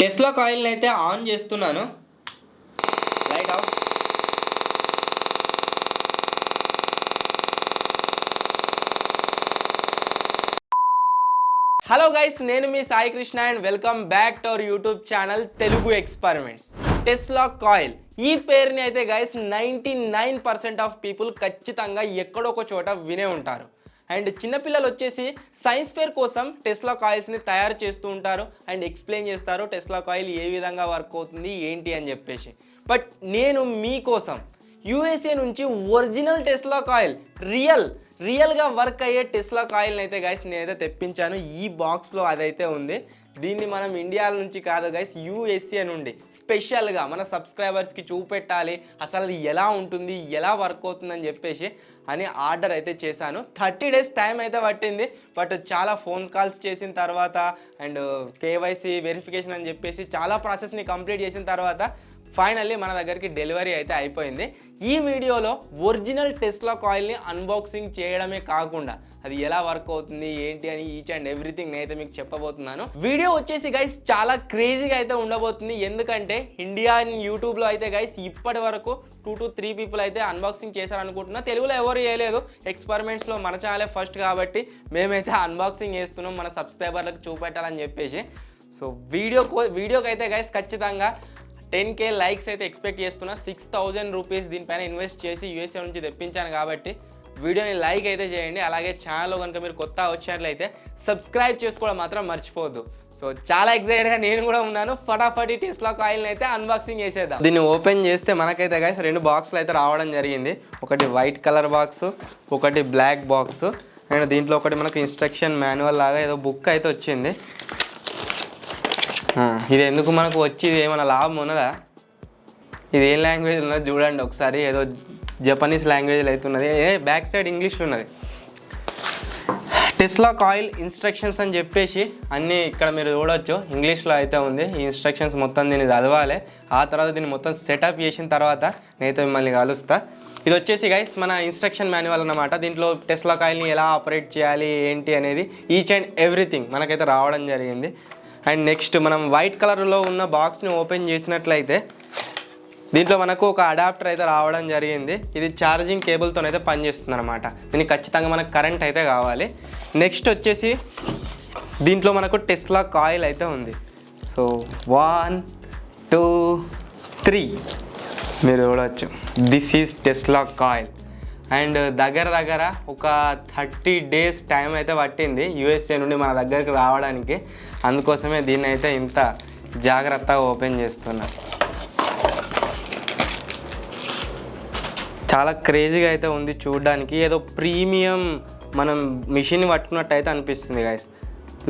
Tesla కాయిల్ని అయితే on చేస్తున్నాను. Light of. Hello guys, నేను మీ Sai Krishna and welcome back to our YouTube channel Telugu experiments. Tesla coil ఈ పేరుని అయితే గైస్ 99% ఆఫ్ పీపుల్ ఖచ్చితంగా ఎక్కడో ఒక చోట వినే ఉంటారు. అండ్ చిన్నపిల్లలు వచ్చేసి సైన్స్ ఫేర్ కోసం టెస్లా కాయిల్స్ని తయారు చేస్తూ ఉంటారు అండ్ ఎక్స్ప్లెయిన్ చేస్తారు టెస్లా కాయిల్ ఏ విధంగా వర్క్ అవుతుంది ఏంటి అని చెప్పేసి. బట్ నేను మీకోసం యూఎస్ఏ నుంచి ఒరిజినల్ టెస్లా కాయిల్ రియల్గా వర్క్ అయ్యే టెస్లా కాయిల్ని అయితే గైస్ నేనైతే తెప్పించాను. ఈ బాక్స్లో అదైతే ఉంది. దీన్ని మనం ఇండియా నుంచి కాదు గైస్, యూఎస్ఏ నుండి స్పెషల్గా మన సబ్స్క్రైబర్స్కి చూపెట్టాలి అసలు ఎలా ఉంటుంది, ఎలా వర్క్ అవుతుందని చెప్పేసి అని ఆర్డర్ అయితే చేశాను. 30 days టైం అయితే పట్టింది. బట్ చాలా ఫోన్ కాల్స్ చేసిన తర్వాత అండ్ కేవైసీ వెరిఫికేషన్ అని చెప్పేసి చాలా ప్రాసెస్ని కంప్లీట్ చేసిన తర్వాత ఫైనల్లీ మన దగ్గరికి డెలివరీ అయితే అయిపోయింది. ఈ వీడియోలో ఒరిజినల్ టెస్లా కాయిల్ని అన్బాక్సింగ్ చేయడమే కాకుండా అది ఎలా వర్క్ అవుతుంది ఏంటి అని ఈచ్ అండ్ ఎవ్రీథింగ్ నేనైతే మీకు చెప్పబోతున్నాను. వీడియో వచ్చేసి గైస్ చాలా క్రేజీగా అయితే ఉండబోతుంది. ఎందుకంటే ఇండియా యూట్యూబ్లో అయితే గైస్ ఇప్పటి వరకు 2 to 3 people అయితే అన్బాక్సింగ్ చేశారనుకుంటున్నా. తెలుగులో ఎవరు చేయలేదు. ఎక్స్పెరిమెంట్స్లో మన ఛానలే ఫస్ట్ కాబట్టి మేమైతే అన్బాక్సింగ్ చేస్తున్నాం మన సబ్స్క్రైబర్లకు చూపెట్టాలని చెప్పేసి. సో వీడియోకి అయితే గైస్ ఖచ్చితంగా 10K లైక్స్ అయితే ఎక్స్పెక్ట్ చేస్తున్నా. 6,000 రూపీస్ దీనిపైన ఇన్వెస్ట్ చేసి యూఎస్ఏ నుంచి తెప్పించాను కాబట్టి వీడియోని లైక్ అయితే చేయండి. అలాగే ఛానల్లో కనుక మీరు కొత్త వచ్చినట్లయితే సబ్స్క్రైబ్ చేసుకోవడం మాత్రం మర్చిపోవద్దు. సో చాలా ఎక్సైటెడ్గా నేను కూడా ఉన్నాను. ఫటాఫటి టెస్లా కాయిల్ని అయితే అన్బాక్సింగ్ చేసేద్దాం. దీన్ని ఓపెన్ చేస్తే మనకైతే గైస్ 2 బాక్సులు అయితే రావడం జరిగింది. ఒకటి వైట్ కలర్ బాక్స్, ఒకటి బ్లాక్ బాక్స్. అండ్ దీంట్లో ఒకటి మనకు ఇన్స్ట్రక్షన్ మాన్యువల్ లాగా ఏదో బుక్ అయితే వచ్చింది. ఇది ఎందుకు మనకు వచ్చి ఇది ఏమైనా లాభం ఉన్నదా? ఇది ఏం లాంగ్వేజ్ ఉన్నది చూడండి ఒకసారి. ఏదో జపనీస్ లాంగ్వేజ్లో అయితే ఉన్నది. బ్యాక్ సైడ్ ఇంగ్లీష్లో ఉన్నది. టెస్లా కాయిల్ ఇన్స్ట్రక్షన్స్ అని చెప్పేసి అన్నీ ఇక్కడ మీరు చూడవచ్చు ఇంగ్లీష్లో అయితే ఉంది. ఈ ఇన్స్ట్రక్షన్స్ మొత్తం దీన్ని చదవాలి. ఆ తర్వాత దీన్ని మొత్తం సెటప్ చేసిన తర్వాత నేనైతే మిమ్మల్ని కలుస్తా. ఇది వచ్చేసి గైస్ మన ఇన్స్ట్రక్షన్ మాన్యువల్ అన్నమాట. దీంట్లో టెస్లా కాయిల్ని ఎలా ఆపరేట్ చేయాలి ఏంటి అనేది ఈచ్ అండ్ ఎవ్రీథింగ్ మనకైతే రావడం జరిగింది. అండ్ నెక్స్ట్ మనం వైట్ కలర్లో ఉన్న బాక్స్ని ఓపెన్ చేసినట్లయితే దీంట్లో మనకు ఒక అడాప్టర్ అయితే రావడం జరిగింది. ఇది ఛార్జింగ్ కేబుల్తోనైతే పనిచేస్తుంది అనమాట. దీనికి ఖచ్చితంగా మనకు కరెంట్ అయితే కావాలి. నెక్స్ట్ వచ్చేసి దీంట్లో మనకు టెస్లా కాయిల్ అయితే ఉంది. సో 1 2 3 మీరు చూడవచ్చు. This is Tesla coil. And దగ్గర ఒక 30 days టైం అయితే పట్టింది యూఎస్ఏ నుండి మన దగ్గరికి రావడానికి. అందుకోసమే దీన్ని అయితే ఇంత జాగ్రత్తగా ఓపెన్ చేస్తున్నా. చాలా క్రేజీగా అయితే ఉంది చూడడానికి. ఏదో ప్రీమియం మనం మిషన్ పట్టుకున్నట్టు అయితే అనిపిస్తుంది గైస్.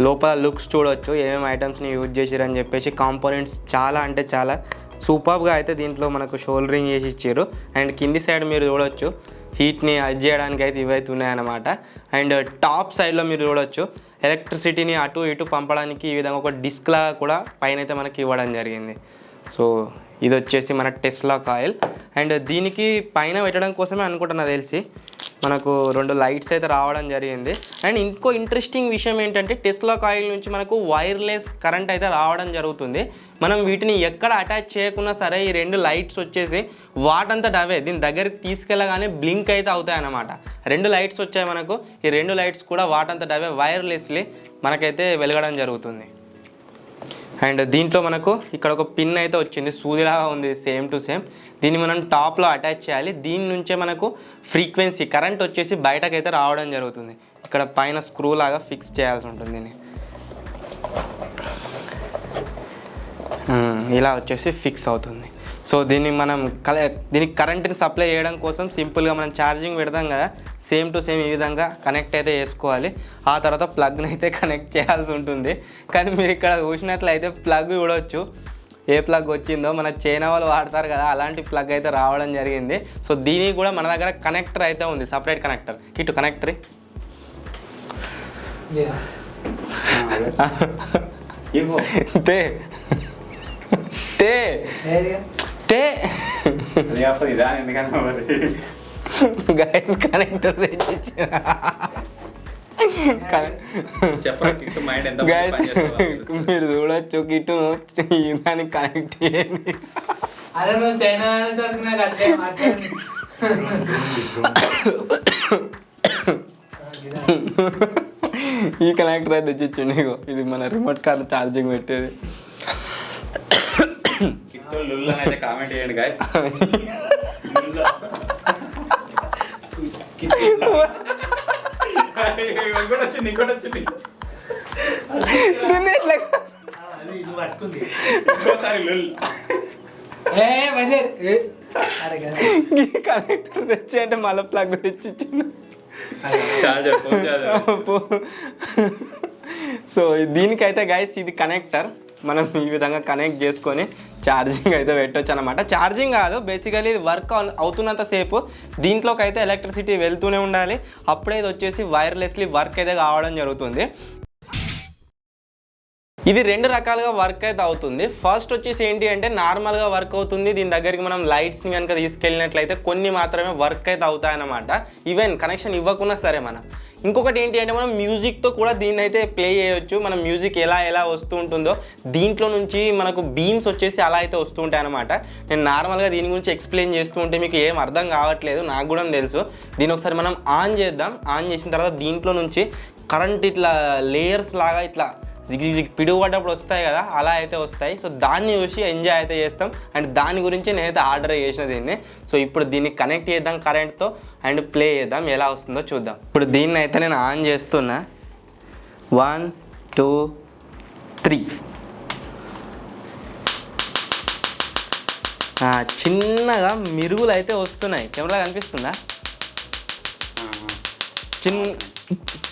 లోపల లుక్స్ చూడవచ్చు ఏమేమి ఐటమ్స్ని యూజ్ చేసిరని చెప్పేసి. కాంపోనెంట్స్ చాలా అంటే చాలా సూపర్గా అయితే దీంట్లో మనకు షోల్డరింగ్ చేసి ఇచ్చారు. అండ్ కింది సైడ్ మీరు చూడవచ్చు హీట్ని అడ్జస్ట్ చేయడానికి అయితే ఇవైతే ఉన్నాయన్నమాట. అండ్ టాప్ సైడ్లో మీరు చూడవచ్చు ఎలక్ట్రిసిటీని అటు ఇటు పంపడానికి ఈ విధంగా ఒక డిస్క్లా కూడా పైన అయితే మనకి ఇవ్వడం జరిగింది. సో ఇది వచ్చేసి మన టెస్లా కాయిల్. అండ్ దీనికి పైన పెట్టడం కోసమే అనుకుంటున్నా తెలిసి మనకు 2 లైట్స్ అయితే రావడం జరిగింది. అండ్ ఇంకో ఇంట్రెస్టింగ్ విషయం ఏంటంటే టెస్లా కాయిల్ నుంచి మనకు వైర్లెస్ కరెంట్ అయితే రావడం జరుగుతుంది. మనం వీటిని ఎక్కడ అటాచ్ చేయకున్నా సరే ఈ 2 లైట్స్ వచ్చేసి వాటంతట అవే దీని దగ్గరికి తీసుకెళ్ళగానే బ్లింక్ అయితే అవుతాయి అన్నమాట. 2 లైట్స్ వచ్చాయి మనకు. ఈ 2 లైట్స్ కూడా వాటంతట అవే వైర్లెస్లీ మనకైతే వెలగడం జరుగుతుంది. అండ్ దీంట్లో మనకు ఇక్కడ ఒక పిన్ అయితే వచ్చింది, సూదిలాగా ఉంది సేమ్ టు సేమ్. దీన్ని మనం టాప్లో అటాచ్ చేయాలి. దీని నుంచే మనకు ఫ్రీక్వెన్సీ కరెంట్ వచ్చేసి బయటకైతే రావడం జరుగుతుంది. ఇక్కడ పైన స్క్రూ లాగా ఫిక్స్ చేయాల్సి ఉంటుంది దీన్ని. ఇలా వచ్చేసి ఫిక్స్ అవుతుంది. సో దీన్ని మనం దీనికి కరెంట్ని సప్లై చేయడం కోసం సింపుల్గా మనం ఛార్జింగ్ పెడతాం కదా, సేమ్ టు సేమ్ ఈ విధంగా కనెక్ట్ అయితే చేసుకోవాలి. ఆ తర్వాత ప్లగ్ని అయితే కనెక్ట్ చేయాల్సి ఉంటుంది. కానీ మీరు ఇక్కడ చూసినట్లయితే ప్లగ్ చూడవచ్చు ఏ ప్లగ్ వచ్చిందో. మన చైనా వాళ్ళు వాడతారు కదా అలాంటి ప్లగ్ అయితే రావడం జరిగింది. సో దీనికి కూడా మన దగ్గర కనెక్టర్ అయితే ఉంది, సపరేట్ కనెక్టర్. ఇటు కనెక్టర్ గైస్ కనెక్టర్ తెచ్చి మీరు చూడొచ్చు కిట్టు దానికి కనెక్ట్ చేయండి. అరే నువ్వు చైనా ఈ కనెక్టర్ అయితే తెచ్చిచ్చిండు. ఇగో ఇది మన రిమోట్ కార్ ఛార్జింగ్ పెట్టేది. కామెంట్ చేయండి గైస్. కనెక్టర్ తెచ్చి అంటే మళ్ళీ ప్లగ్ తెచ్చిచ్చిండు. సో దీనికైతే గైస్ ఇది కనెక్టర్ మనం ఈ విధంగా కనెక్ట్ చేసుకొని ఛార్జింగ్ అయితే పెట్టవచ్చు అనమాట. ఛార్జింగ్ కాదు, బేసికలీ ఇది వర్క్ అవుతున్నంతసేపు దీంట్లోకి అయితే ఎలక్ట్రిసిటీ వెళ్తూనే ఉండాలి. అప్పుడే ఇది వచ్చేసి వైర్లెస్లీ వర్క్ అయితే కావడం జరుగుతుంది. ఇది రెండు రకాలుగా వర్క్ అయితే అవుతుంది. ఫస్ట్ వచ్చేసి ఏంటి అంటే నార్మల్గా వర్క్ అవుతుంది. దీని దగ్గరికి మనం లైట్స్ని కనుక తీసుకెళ్ళినట్లయితే కొన్ని మాత్రమే వర్క్ అయితే అవుతాయన్నమాట, ఈవెన్ కనెక్షన్ ఇవ్వకున్నా సరే. మనం ఇంకొకటి ఏంటి అంటే మనం మ్యూజిక్తో కూడా దీన్ని అయితే ప్లే చేయొచ్చు. మనం మ్యూజిక్ ఎలా వస్తూ ఉంటుందో దీంట్లో నుంచి మనకు బీమ్స్ వచ్చేసి అలా అయితే వస్తూ ఉంటాయి అనమాట. నేను నార్మల్గా దీని గురించి ఎక్స్ప్లెయిన్ చేస్తూ ఉంటే మీకు ఏం అర్థం కావట్లేదు, నాకు కూడా తెలుసు. దీని ఒకసారి మనం ఆన్ చేద్దాం. ఆన్ చేసిన తర్వాత దీంట్లో నుంచి కరెంట్ ఇట్లా లేయర్స్ లాగా ఇట్లా జిగ్ పిడుగుపడ్డప్పుడు వస్తాయి కదా, అలా అయితే వస్తాయి. సో దాన్ని చూసి ఎంజాయ్ అయితే చేస్తాం. అండ్ దాని గురించి నేనైతే ఆర్డర్ చేసిన దీన్ని. సో ఇప్పుడు దీన్ని కనెక్ట్ చేద్దాం కరెంట్తో అండ్ ప్లే చేద్దాం, ఎలా వస్తుందో చూద్దాం. ఇప్పుడు దీన్ని అయితే నేను ఆన్ చేస్తున్నా. 1 2 3. చిన్నగా మిరుగులు అయితే వస్తున్నాయి. కెమెరా కనిపిస్తుందా?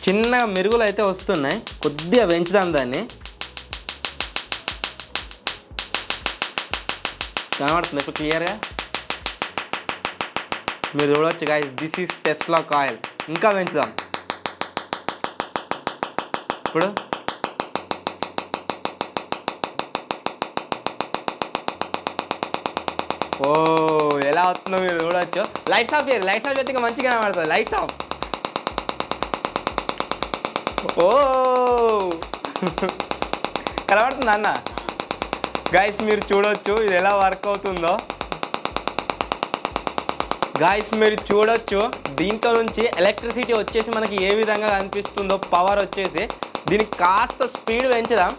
చిన్నగా మెరుగులు అయితే వస్తున్నాయి. కొద్దిగా పెంచుదాం దాన్ని. కనబడుతుంది ఇప్పుడు క్లియర్గా, మీరు చూడవచ్చు guys. This is Tesla coil. ఇంకా పెంచుదాం. ఇప్పుడు ఎలా అవుతుందో మీరు చూడవచ్చు. లైట్స్ ఆఫ్ చేయరు, లైట్స్ ఆఫ్ చేస్తే ఇంకా మంచిగా కనబడుతుంది. Lights off. కనబడుతుంది అన్న. గాయస్ మీరు చూడొచ్చు ఇది ఎలా వర్క్ అవుతుందో. గాయస్ మీరు చూడొచ్చు దీంట్లో నుంచి ఎలక్ట్రిసిటీ వచ్చేసి మనకి ఏ విధంగా కనిపిస్తుందో. పవర్ వచ్చేసి దీనికి కాస్త స్పీడ్ పెంచుదాం.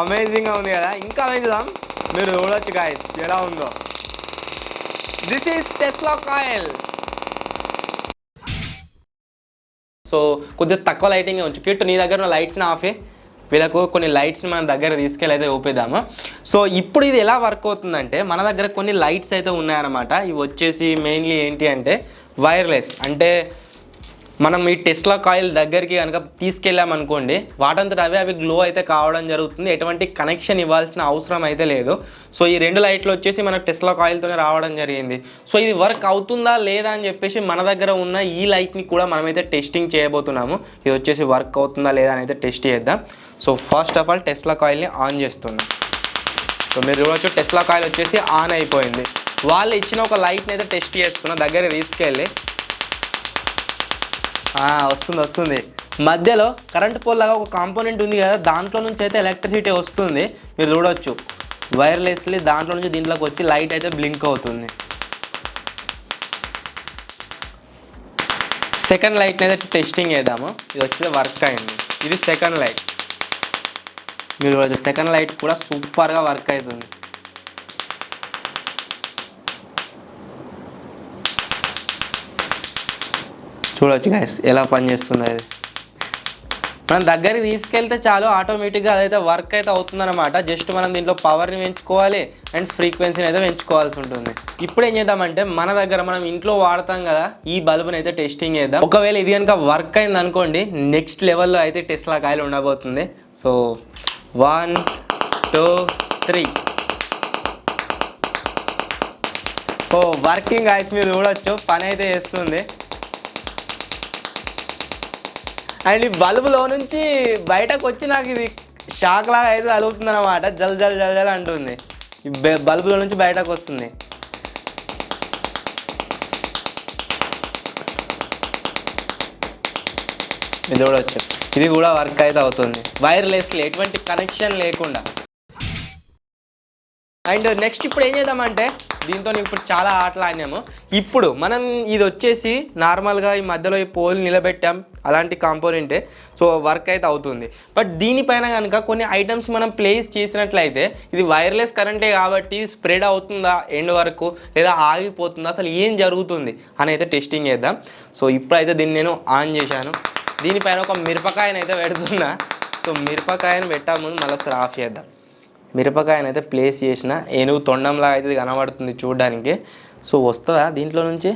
అమేజింగ్గా ఉంది కదా. ఇంకా పెంచుదాం. మీరు చూడొచ్చు గాయస్ ఎలా ఉందో. This is Tesla coil. So కొద్దిగా తక్కువ లైటింగ్ ఉంచు. కిట్టు నీ దగ్గర ఉన్న లైట్స్ని ఆఫే. వీళ్ళకు కొన్ని లైట్స్ని మనం దగ్గర తీసుకెళ్ళి అయితే ఊపేద్దాము. సో ఇప్పుడు ఇది ఎలా వర్క్ అవుతుందంటే మన దగ్గర కొన్ని లైట్స్ అయితే ఉన్నాయన్నమాట. ఇవి వచ్చేసి మెయిన్లీ ఏంటి అంటే వైర్లెస్. అంటే మనం ఈ టెస్లా కాయిల్ దగ్గరికి కనుక తీసుకెళ్ళామనుకోండి, వాటంతట అవి గ్లో అయితే కావడం జరుగుతుంది. ఎటువంటి కనెక్షన్ ఇవ్వాల్సిన అవసరం అయితే లేదు. సో ఈ రెండు లైట్లు వచ్చేసి మనకు టెస్లా కాయిల్తోనే రావడం జరిగింది. సో ఇది వర్క్ అవుతుందా లేదా అని చెప్పేసి మన దగ్గర ఉన్న ఈ లైట్ని కూడా మనమైతే టెస్టింగ్ చేయబోతున్నాము. ఇది వచ్చేసి వర్క్ అవుతుందా లేదా అని అయితే టెస్ట్ చేద్దాం. So first of all Tesla కాయిల్ని ఆన్ చేస్తున్నాం. సో మీరు చూడవచ్చు టెస్లా కాయిల్ వచ్చేసి ఆన్ అయిపోయింది. వాళ్ళు ఇచ్చిన ఒక లైట్ని అయితే టెస్ట్ చేస్తున్నా. దగ్గర తీసుకెళ్ళి వస్తుంది. మధ్యలో కరెంట్ పోల్ లాగా ఒక కాంపోనెంట్ ఉంది కదా, దాంట్లో నుంచి అయితే ఎలక్ట్రిసిటీ వస్తుంది. మీరు చూడవచ్చు వైర్లెస్లీ దాంట్లో నుంచి దీంట్లోకి వచ్చి లైట్ అయితే బ్లింక్ అవుతుంది. సెకండ్ లైట్ని అయితే టెస్టింగ్ చేద్దాము. ఇది వచ్చి వర్క్ అయింది. ఇది సెకండ్ లైట్. మీరు చూడవచ్చు సెకండ్ లైట్ కూడా సూపర్గా వర్క్ అవుతుంది. చూడవచ్చు గైస్ ఎలా పనిచేస్తుందో. ఇది మనం దగ్గరికి తీసుకెళ్తే చాలు ఆటోమేటిక్గా అదైతే వర్క్ అయితే అవుతుందన్నమాట. జస్ట్ మనం దీంట్లో పవర్ని పెంచుకోవాలి అండ్ ఫ్రీక్వెన్సీని అయితే పెంచుకోవాల్సి ఉంటుంది. ఇప్పుడు ఏం చేద్దామంటే మన దగ్గర మనం ఇంట్లో వాడతాం కదా ఈ బల్బుని అయితే టెస్టింగ్ చేద్దాం. ఒకవేళ ఇది కనుక వర్క్ అయింది అనుకోండి, నెక్స్ట్ లెవెల్లో అయితే టెస్లా కాయిల్ ఉండబోతుంది. సో 1 2 3. వర్కింగ్ గాయస్ మీరు చూడొచ్చు పని అయితే చేస్తుంది. అండ్ ఈ బల్బులో నుంచి బయటకు వచ్చి నాకు ఇది షాక్ లాగా అయితే తగులుతుంది అనమాట. జల్ జల్ జల్ జల్ అంటుంది. ఈ బల్బులో నుంచి బయటకు వస్తుంది. ఇది చూడవచ్చు, ఇది కూడా వర్క్ అయితే అవుతుంది వైర్లెస్లీ, ఎటువంటి కనెక్షన్ లేకుండా. అండ్ నెక్స్ట్ ఇప్పుడు ఏం చేద్దామంటే దీంతో ఇప్పుడు చాలా ఆటలు ఆడినాము. ఇప్పుడు మనం ఇది వచ్చేసి నార్మల్గా ఈ మధ్యలో ఈ పోల్ నిలబెట్టాం, అలాంటి కాంపోనెంటే. సో వర్క్ అయితే అవుతుంది. బట్ దీనిపైన కనుక కొన్ని ఐటమ్స్ మనం ప్లేస్ చేసినట్లయితే ఇది వైర్లెస్ కరెంటే కాబట్టి స్ప్రెడ్ అవుతుందా ఎండ్ వరకు, లేదా ఆగిపోతుందా, అసలు ఏం జరుగుతుంది అని అయితే టెస్టింగ్ చేద్దాం. సో ఇప్పుడైతే దీన్ని నేను ఆన్ చేశాను. దీనిపైన ఒక మిరపకాయను అయితే పెడుతున్నా. సో మిరపకాయను పెట్టా ముందు మళ్ళీ ఒకసారి ఆఫ్ చేద్దాం. మిరపకాయను అయితే ప్లేస్ చేసిన, ఏనుగు తొండంలా అయితే కనబడుతుంది చూడడానికి. సో వస్తుందా దీంట్లో నుంచి?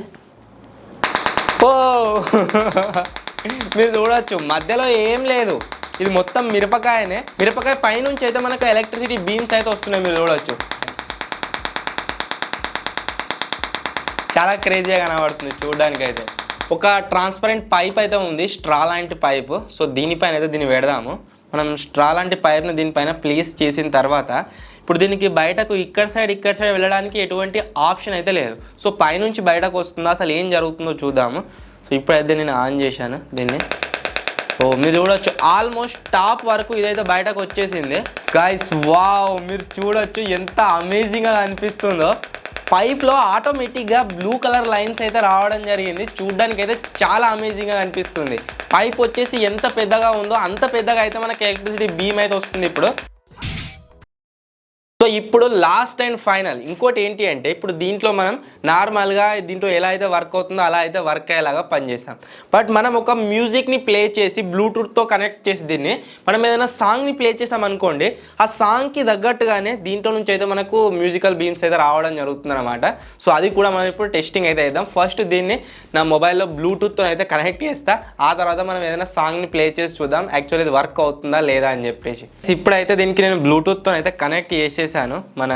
ఓ మీరు చూడవచ్చు మధ్యలో ఏం లేదు, ఇది మొత్తం మిరపకాయనే. మిరపకాయ పైనుంచి అయితే మనకు ఎలక్ట్రిసిటీ బీమ్స్ అయితే వస్తున్నాయి, మీరు చూడవచ్చు. చాలా క్రేజీగా కనబడుతుంది చూడడానికి అయితే. ఒక ట్రాన్స్పరెంట్ పైప్ అయితే ఉంది, స్ట్రా లాంటి పైపు. సో దీనిపైన అయితే దీన్ని పెడదాము. మనం స్ట్రా లాంటి పైప్ని దీనిపైన ప్లేస్ చేసిన తర్వాత ఇప్పుడు దీనికి బయటకు ఇక్కడ సైడ్ వెళ్ళడానికి ఎటువంటి ఆప్షన్ అయితే లేదు. సో పైనుంచి బయటకు వస్తుందా, అసలు ఏం జరుగుతుందో చూద్దాము. సో ఇప్పుడైతే నేను ఆన్ చేశాను దీన్ని. ఓ మీరు చూడొచ్చు ఆల్మోస్ట్ టాప్ వరకు ఇదైతే బయటకు వచ్చేసింది గైస్. వావ్, మీరు చూడొచ్చు ఎంత అమేజింగ్గా అనిపిస్తుందో. పైప్లో ఆటోమేటిక్గా బ్లూ కలర్ లైన్స్ అయితే రావడం జరిగింది. చూడడానికి అయితే చాలా అమేజింగ్గా అనిపిస్తుంది. పైప్ వచ్చేసి ఎంత పెద్దగా ఉందో అంత పెద్దగా అయితే మనకి ఎలక్ట్రిసిటీ బీమ్ అయితే వస్తుంది ఇప్పుడు. సో ఇప్పుడు లాస్ట్ అండ్ ఫైనల్ ఇంకోటి ఏంటి అంటే, ఇప్పుడు దీంట్లో మనం నార్మల్గా దీంట్లో ఎలా అయితే వర్క్ అవుతుందో అలా అయితే వర్క్ అయ్యేలాగా పనిచేస్తాం. బట్ మనం ఒక మ్యూజిక్ని ప్లే చేసి బ్లూటూత్తో కనెక్ట్ చేసి దీన్ని మనం ఏదైనా సాంగ్ని ప్లే చేసాం అనుకోండి, ఆ సాంగ్కి తగ్గట్టుగానే దీంట్లో నుంచి అయితే మనకు మ్యూజికల్ బీమ్స్ అయితే రావడం జరుగుతుంది అనమాట. సో అది కూడా మనం ఇప్పుడు టెస్టింగ్ అయితే చేద్దాం. ఫస్ట్ దీన్ని నా మొబైల్లో బ్లూటూత్తో అయితే కనెక్ట్ చేస్తా, ఆ తర్వాత మనం ఏదైనా సాంగ్ని ప్లే చేసి చూద్దాం యాక్చువల్లీ ఇది వర్క్ అవుతుందా లేదా అని చెప్పేసి. ఇప్పుడైతే దీనికి నేను బ్లూటూత్తో అయితే కనెక్ట్ చేసేసాను మన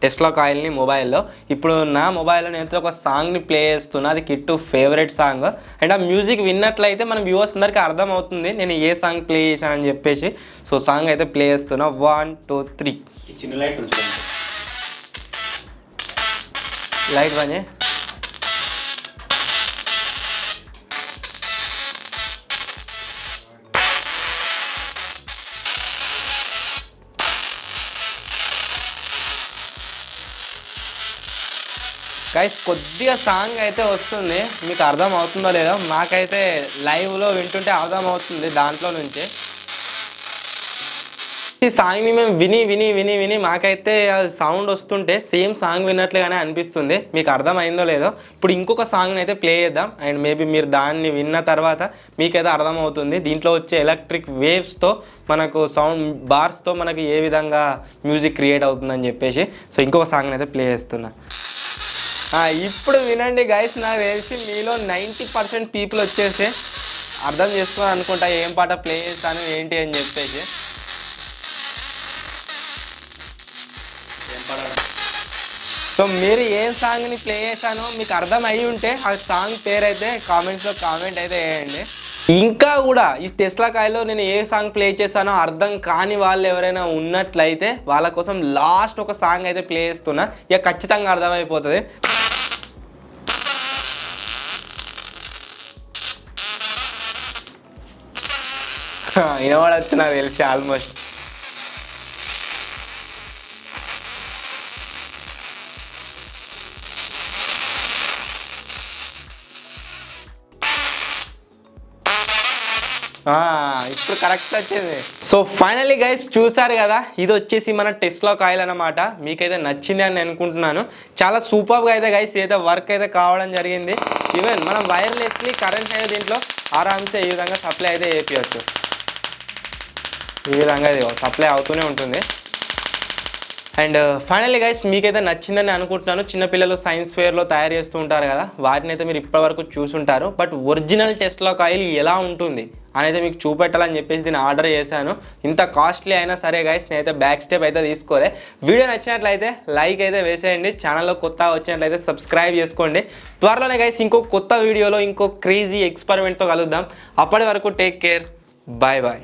టెస్లా కాయిల్ని మొబైల్లో. ఇప్పుడు నా మొబైల్లో నేను ఒక సాంగ్ని ప్లే చేస్తున్నా, అది కిట్టు ఫేవరెట్ సాంగ్. అండ్ ఆ మ్యూజిక్ విన్నట్లయితే మన వ్యూవర్స్ అందరికీ అర్థమవుతుంది నేను ఏ సాంగ్ ప్లే చేశానని చెప్పేసి. సో సాంగ్ అయితే ప్లే చేస్తున్నా. 1 2 3. చిన్న లైట్ ఉంచుకోండి, లైట్ పని. గైస్ కొద్దిగా సాంగ్ అయితే వస్తుంది, మీకు అర్థం అవుతుందో లేదో. మాకైతే లైవ్లో వింటుంటే అర్థం అవుతుంది దాంట్లో నుంచి. ఈ సాంగ్ని మేము విని మాకైతే సౌండ్ వస్తుంటే సేమ్ సాంగ్ విన్నట్లుగానే అనిపిస్తుంది. మీకు అర్థమైందో లేదో. ఇప్పుడు ఇంకొక సాంగ్ని అయితే ప్లే చేద్దాం అండ్ మేబీ మీరు దాన్ని విన్న తర్వాత మీకైతే అర్థమవుతుంది దీంట్లో వచ్చే ఎలక్ట్రిక్ వేవ్స్తో మనకు సౌండ్ బార్స్తో మనకు ఏ విధంగా మ్యూజిక్ క్రియేట్ అవుతుందని చెప్పేసి. సో ఇంకొక సాంగ్ని అయితే ప్లే చేస్తున్నా. ఇప్పుడు వినండి గైస్. నాకు తెలిసి మీలో 90% పీపుల్ వచ్చేసి అర్థం చేసుకుని అనుకుంటా ఏం పాట ప్లే చేస్తాను ఏంటి అని చెప్పేసి. సో మీరు ఏం సాంగ్ని ప్లే చేశానో మీకు అర్థం అయ్యి ఉంటే ఆ సాంగ్ పేరు అయితే కామెంట్స్లో కామెంట్ అయితే వేయండి. ఇంకా కూడా ఈ టెస్లా కాయిలో నేను ఏ సాంగ్ ప్లే చేశానో అర్థం కాని వాళ్ళు ఎవరైనా ఉన్నట్లయితే వాళ్ళ కోసం లాస్ట్ ఒక సాంగ్ అయితే ప్లే చేస్తున్నా, ఇక ఖచ్చితంగా అర్థమైపోతుంది. వినబడచ్చు నాకు తెలిసి ఆల్మోస్ట్. ఇప్పుడు కరెక్ట్ వచ్చింది. సో ఫైనల్లీ గైస్ చూసారు కదా, ఇది వచ్చేసి మన టెస్లా కాయిల్ అన్నమాట. మీకైతే నచ్చింది అని అనుకుంటున్నాను. చాలా సూపర్గా అయితే గైస్ అయితే వర్క్ అయితే కావడం జరిగింది. ఈవెన్ మనం వైర్లెస్లీ కరెంట్ అయితే దీంట్లో ఆరామ్సే ఈ విధంగా సప్లై అయితే చేయొచ్చు. ఈ విధంగా ఇది సప్లై అవుతూనే ఉంటుంది. అండ్ ఫైనల్లీ గైస్ మీకైతే నచ్చిందని అనుకుంటున్నాను. చిన్నపిల్లలు సైన్స్ ఫేర్లో తయారు చేస్తూ ఉంటారు కదా, వాటిని అయితే మీరు ఇప్పటివరకు చూసుంటారు. బట్ ఒరిజినల్ టెస్లా కాయిల్ ఎలా ఉంటుంది అనేది మీకు చూపెట్టాలని చెప్పేసి దీన్ని ఆర్డర్ చేశాను. ఇంత కాస్ట్లీ అయినా సరే గైస్ నేనైతే బ్యాక్ స్టెప్ అయితే తీసుకోలే. వీడియో నచ్చినట్లయితే లైక్ అయితే వేసేయండి. ఛానల్లో కొత్త వచ్చినట్లయితే సబ్స్క్రైబ్ చేసుకోండి. త్వరలోనే గైస్ ఇంకో కొత్త వీడియోలో ఇంకో క్రేజీ ఎక్స్పెరిమెంట్తో కలుద్దాం. అప్పటి వరకు టేక్ కేర్, బాయ్ బాయ్.